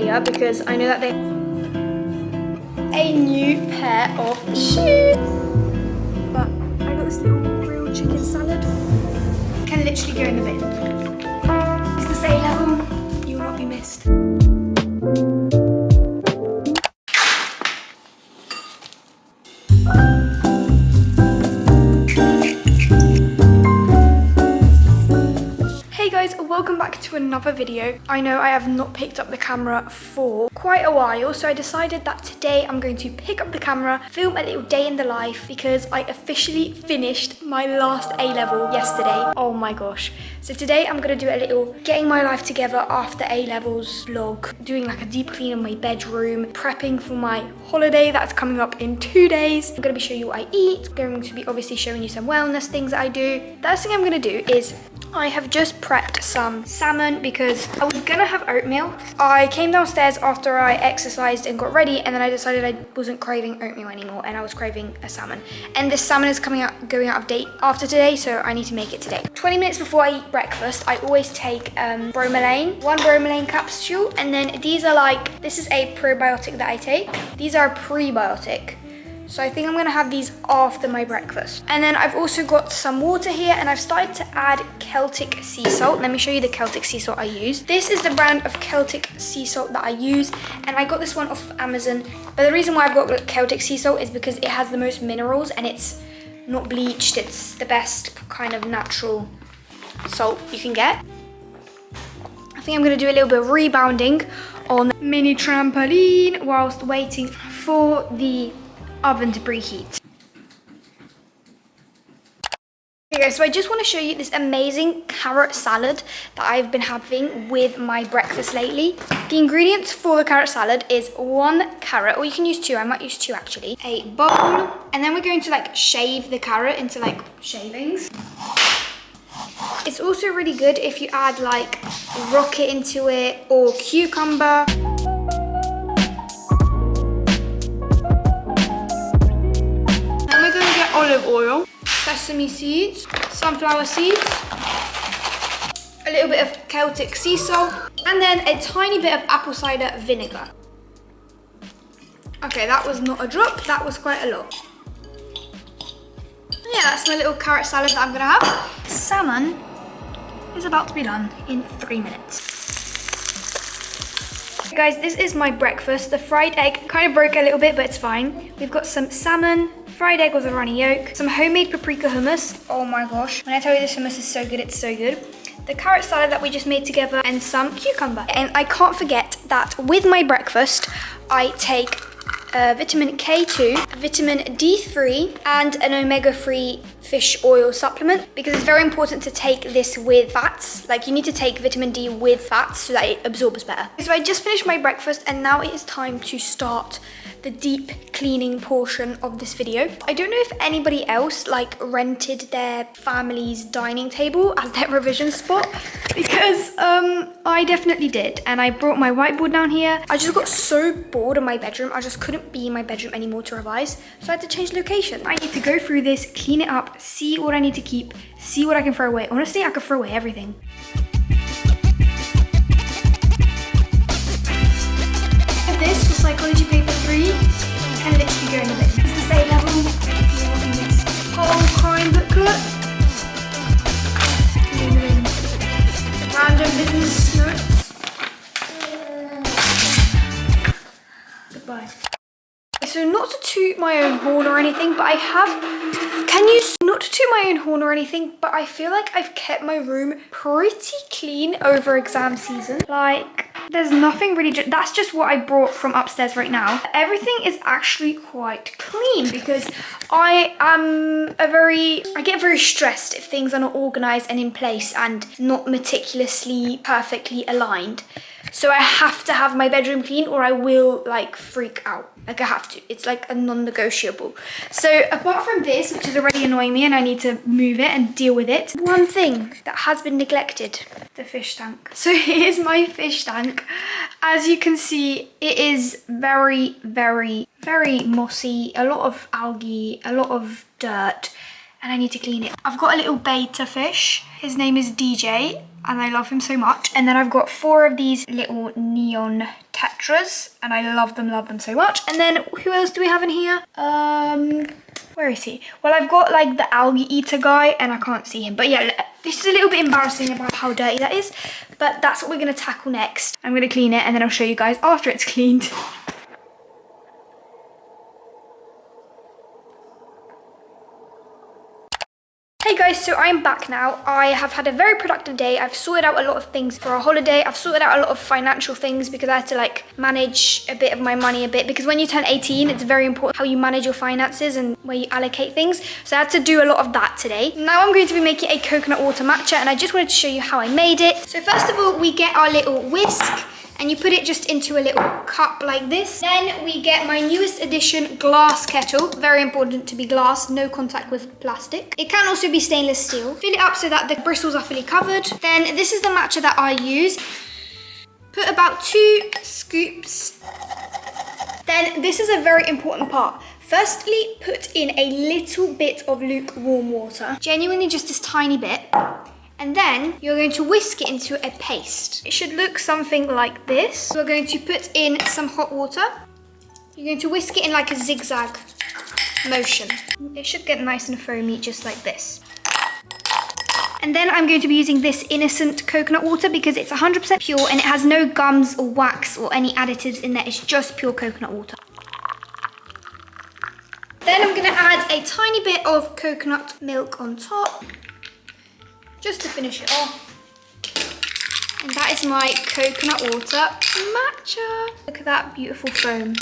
here because I know that they a new pair of shoes. But I got this little grilled chicken salad. Can literally go in the bin. Is this A level? You will not be missed. Welcome back to another video. I know I have not picked up the camera for quite a while, so I decided that today I'm going to pick up the camera, film a little day in the life, because I officially finished my last A-level yesterday. Oh my gosh. So today I'm going to do a little getting my life together after A-levels vlog, doing like a deep clean in my bedroom, prepping for my holiday that's coming up in 2 days. I'm going to be showing you what I eat. I'm going to be obviously showing you some wellness things that I do. The first thing I'm going to do is I have just prepped some salmon because I was gonna have oatmeal. I came downstairs after I exercised and got ready, and then I decided I wasn't craving oatmeal anymore and I was craving a salmon. And this salmon is going out of date after today, so I need to make it today. 20 minutes before I eat breakfast, I always take bromelain, one bromelain capsule, and then these are like, this is a probiotic that I take. These are a prebiotic. So I think I'm gonna have these after my breakfast. And then I've also got some water here, and I've started to add Celtic sea salt. Let me show you the Celtic sea salt I use. This is the brand of Celtic sea salt that I use, and I got this one off of Amazon. But the reason why I've got Celtic sea salt is because it has the most minerals and it's not bleached. It's the best kind of natural salt you can get. I think I'm gonna do a little bit of rebounding on mini trampoline whilst waiting for the oven to preheat. Okay guys, so I just want to show you this amazing carrot salad that I've been having with my breakfast lately. The ingredients for the carrot salad is 1 carrot, or you can use 2, I might use 2 actually, a bowl, and then we're going to like shave the carrot into like shavings. It's also really good if you add like rocket into it or cucumber. Olive oil, sesame seeds, sunflower seeds, a little bit of Celtic sea salt, and then a tiny bit of apple cider vinegar. Okay, that was not a drop, that was quite a lot. Yeah, that's my little carrot salad that I'm gonna have. Salmon is about to be done in 3 minutes. Guys, this is my breakfast. The fried egg kind of broke a little bit, but it's fine. We've got some salmon, fried egg with a runny yolk, some homemade paprika hummus. Oh my gosh, when I tell you this hummus is so good, it's so good. The carrot salad that we just made together, and some cucumber. And I can't forget that with my breakfast, I take vitamin K2, vitamin D3, and an omega-3 fish oil supplement, because it's very important to take this with fats. Like, you need to take vitamin D with fats so that it absorbs better. So I just finished my breakfast, and now it is time to start the deep cleaning portion of this video. I don't know if anybody else like rented their family's dining table as their revision spot, because I definitely did, and I brought my whiteboard down here. I just got so bored in my bedroom. I just couldn't be in my bedroom anymore to revise, so I had to change location. I need to go through this, clean it up, see what I need to keep, see what I can throw away. Honestly, I could throw away everything. This for psychology paper 3 can literally go in the bin. Is this A-level? You will be missed. Whole crime booklet. Random business notes. Goodbye. So not to toot my own horn or anything, but I have... Not to toot my own horn or anything, but I feel like I've kept my room pretty clean over exam season. Like, there's nothing really, that's just what I brought from upstairs right now. Everything is actually quite clean because I get very stressed if things are not organized and in place and not meticulously, perfectly aligned. So I have to have my bedroom clean or I will like freak out. Like I have to, it's like a non-negotiable. So apart from this, which is already annoying me and I need to move it and deal with it, one thing that has been neglected, the fish tank. So here's my fish tank. As you can see, it is very, very, very mossy, a lot of algae, a lot of dirt, and I need to clean it. I've got a little betta fish. His name is DJ. And I love him so much. And then I've got 4 of these little neon Tetras, and I love them so much. And then who else do we have in here? Where is he? Well, I've got like the algae eater guy, and I can't see him. But yeah, this is a little bit embarrassing about how dirty that is, but that's what we're gonna tackle next. I'm gonna clean it, and then I'll show you guys after it's cleaned. Hey guys, so I'm back now. I have had a very productive day. I've sorted out a lot of things for our holiday. I've sorted out a lot of financial things because I had to like manage a bit of my money a bit, because when you turn 18, it's very important how you manage your finances and where you allocate things. So I had to do a lot of that today. Now I'm going to be making a coconut water matcha, and I just wanted to show you how I made it. So first of all, we get our little whisk, and you put it just into a little cup like this. Then we get my newest edition glass kettle. Very important to be glass, no contact with plastic. It can also be stainless steel. Fill it up so that the bristles are fully covered. Then this is the matcha that I use. Put about 2 scoops. Then this is a very important part. Firstly, put in a little bit of lukewarm water. Genuinely just this tiny bit. And then you're going to whisk it into a paste. It should look something like this. We're going to put in some hot water. You're going to whisk it in like a zigzag motion. It should get nice and foamy just like this. And then I'm going to be using this innocent coconut water because it's 100% pure and it has no gums or wax or any additives in there. It's just pure coconut water. Then I'm gonna add a tiny bit of coconut milk on top, just to finish it off. And that is my coconut water matcha. Look at that beautiful foam.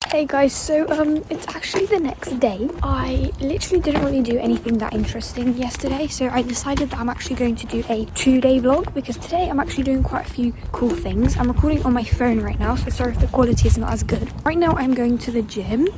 Hey guys, so it's actually the next day. I literally didn't really do anything that interesting yesterday, so I decided that I'm actually going to do a 2-day vlog because today I'm actually doing quite a few cool things. I'm recording on my phone right now, so sorry if the quality is not as good. Right now I'm going to the gym.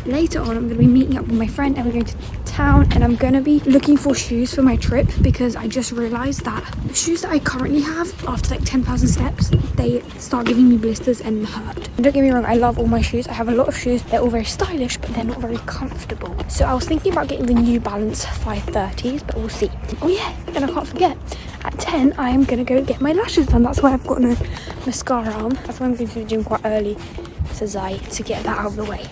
Later on I'm going to be meeting up with my friend and we're going to town, and I'm going to be looking for shoes for my trip because I just realized that the shoes that I currently have, after like 10,000 steps, they start giving me blisters and hurt. And don't get me wrong, I love all my shoes. I have a lot of shoes. They're all very stylish, but they're not very comfortable. So I was thinking about getting the New Balance 530s, but we'll see. Oh yeah, and I can't forget, at 10 I am going to go get my lashes done. That's why I've got no mascara on. That's why I'm going to the gym quite early to get that out of the way.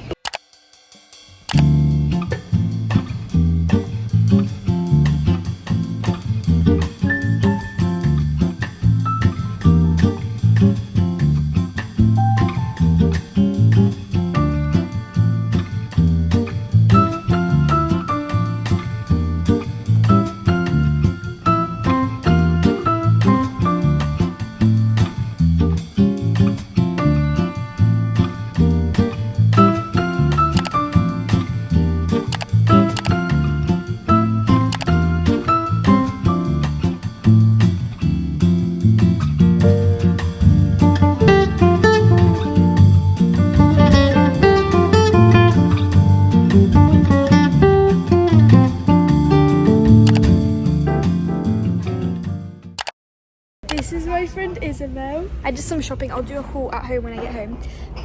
This is my friend Isabel. I did some shopping. I'll do a haul at home when I get home.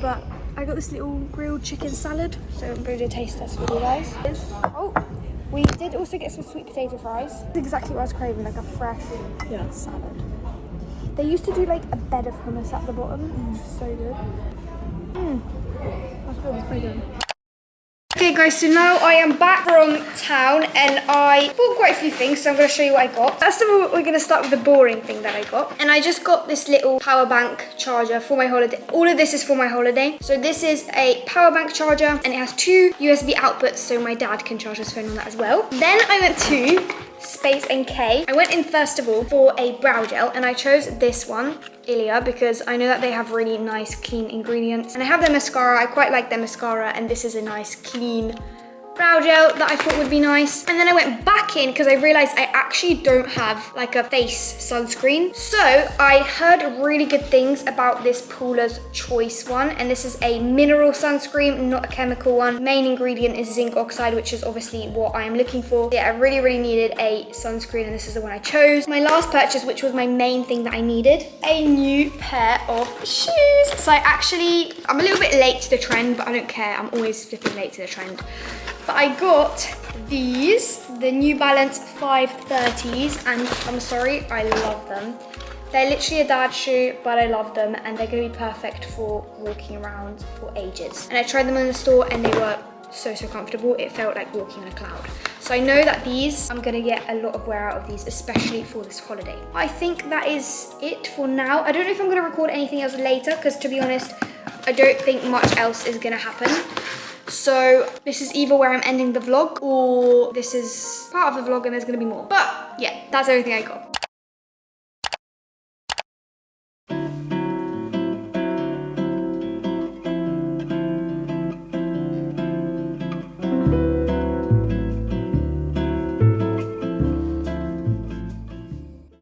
But I got this little grilled chicken salad, so I'm going to taste test for you guys. Oh, we did also get some sweet potato fries. That's exactly what I was craving, like a fresh salad. They used to do like a bed of hummus at the bottom. So good. That's good. That's pretty good. Okay guys, so now I am back from town and I bought quite a few things, so I'm going to show you what I got. First of all, we're going to start with the boring thing that I got. And I just got this little power bank charger for my holiday. All of this is for my holiday. So this is a power bank charger and it has 2 USB outputs, so my dad can charge his phone on that as well. Then I went to Space NK. I went in first of all for a brow gel and I chose this one, Ilia, because I know that they have really nice clean ingredients. And I have their mascara. I quite like their mascara, and this is a nice clean brow gel that I thought would be nice. And then I went back in because I realized I actually don't have like a face sunscreen. So I heard really good things about this Paula's Choice one, and this is a mineral sunscreen, not a chemical one. Main ingredient is zinc oxide, which is obviously what I am looking for. Yeah, I really needed a sunscreen, and this is the one I chose. My last purchase, which was my main thing that I needed, a new pair of shoes. So I'm a little bit late to the trend, but I don't care. I'm always flipping late to the trend. But I got these, the New Balance 530s, and I'm sorry, I love them. They're literally a dad shoe, but I love them and they're gonna be perfect for walking around for ages. And I tried them in the store and they were so comfortable. It felt like walking on a cloud. So I know that these, I'm gonna get a lot of wear out of these, especially for this holiday. I think that is it for now. I don't know if I'm gonna record anything else later, because to be honest, I don't think much else is gonna happen. So this is either where I'm ending the vlog or this is part of the vlog and there's gonna be more. But yeah, that's everything I got.